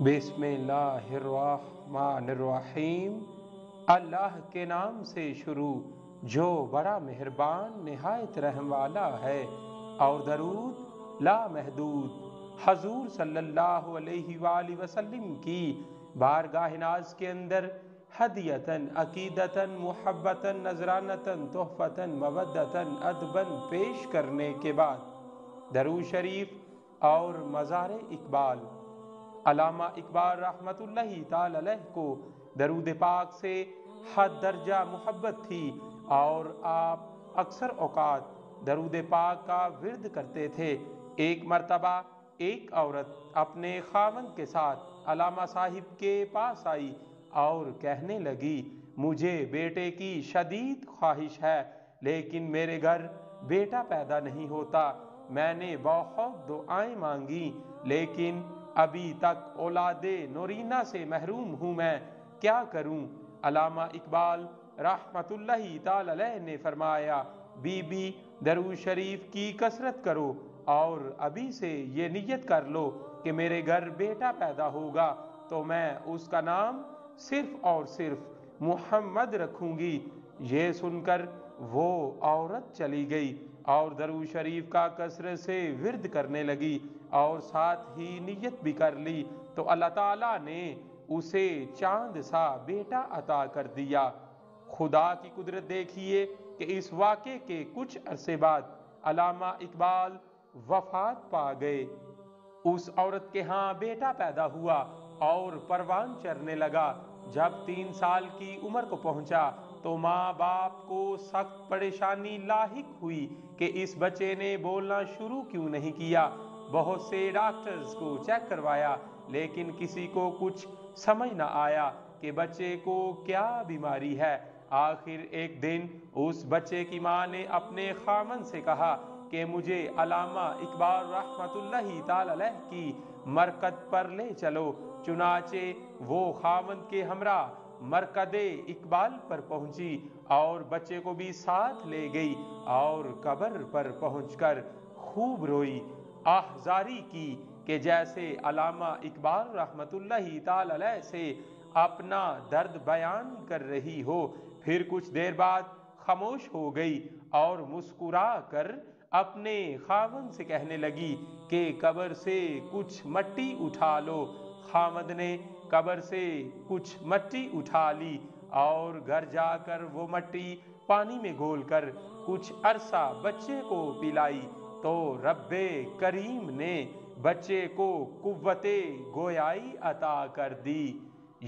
बिस्मिल्लाहिर्रहमानिर्रहीम। अल्लाह के नाम से शुरू जो बड़ा मेहरबान निहायत रहम वाला है। और दरूद लामहदूद हजूर सल्लल्लाहु अलैहि वसल्लम की बारगाह नाज के अंदर हदियतन अकीदतन मुहब्बतन नजरानतन तोहफतन मवद्दतन अदबन पेश करने के बाद दरूद शरीफ और मज़ार इकबाल अल्लामा इकबाल रहमतुल्लाहि ताला अलैह को दरूद पाक से हद दर्जा मोहब्बत थी और आप अक्सर औकात दरूद पाक का विर्द करते थे। एक मर्तबा एक औरत अपने खावंद के साथ अल्लामा साहिब के पास आई और कहने लगी, मुझे बेटे की शदीद ख्वाहिश है, लेकिन मेरे घर बेटा पैदा नहीं होता। मैंने बहुत दुआएं मांगी, लेकिन अभी तक औलादे नूरीना से महरूम हूँ, मैं क्या करूँ? अल्लामा इकबाल रहमतुल्लाहि ताला अलैह ने फरमाया, बीबी दरूद शरीफ की कसरत करो और अभी से ये नियत कर लो कि मेरे घर बेटा पैदा होगा तो मैं उसका नाम सिर्फ और सिर्फ मुहम्मद रखूंगी। ये सुनकर वो औरत चली गई और दरूद शरीफ का कसरत से विर्द करने लगी और साथ ही नियत भी कर ली तो अल्लाह ताला ने उसे चांद सा बेटा अता कर दिया। खुदा की कुदरत देखिए कि इस वाक़े के कुछ अरसे बाद अल्लामा इकबाल वफात पा गए। उस औरत के यहाँ बेटा पैदा हुआ और परवान चरने लगा। जब 3 साल की उम्र को पहुंचा तो माँ बाप को सख्त परेशानी लाहिक हुई कि इस बच्चे ने बोलना शुरू क्यों नहीं किया। बहुत से डॉक्टर्स को चेक करवाया, लेकिन किसी को कुछ समझ न आया कि बच्चे को क्या बीमारी है। आखिर एक दिन उस बच्चे की माँ ने अपने खामन से कहा कि मुझे अल्लामा इकबाल रहमतुल्लाहि ताला अलैह की मरकद पर ले चलो। चुनाचे वो खामन के हमरा मरकदे इकबाल पर पहुंची और बच्चे को भी साथ ले गई और कब्र पर पहुंचकर खूब रोई, आहजारी की कि जैसे अल्लामा इकबाल रहमतुल्लाहि ताला अलैह से अपना दर्द बयान कर रही हो। फिर कुछ देर बाद खामोश हो गई और मुस्कुरा कर अपने खावंद से कहने लगी कि कब्र से कुछ मट्टी उठा लो। खावंद ने कब्र से कुछ मट्टी उठा ली और घर जाकर वो मट्टी पानी में घोलकर कुछ अरसा बच्चे को पिलाई तो रब्बे करीम ने बच्चे को कुव्वते गोयाई अता कर दी।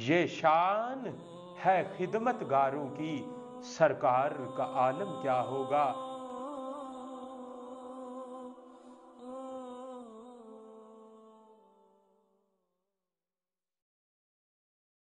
ये शान है खिदमतगारों की, सरकार का आलम क्या होगा।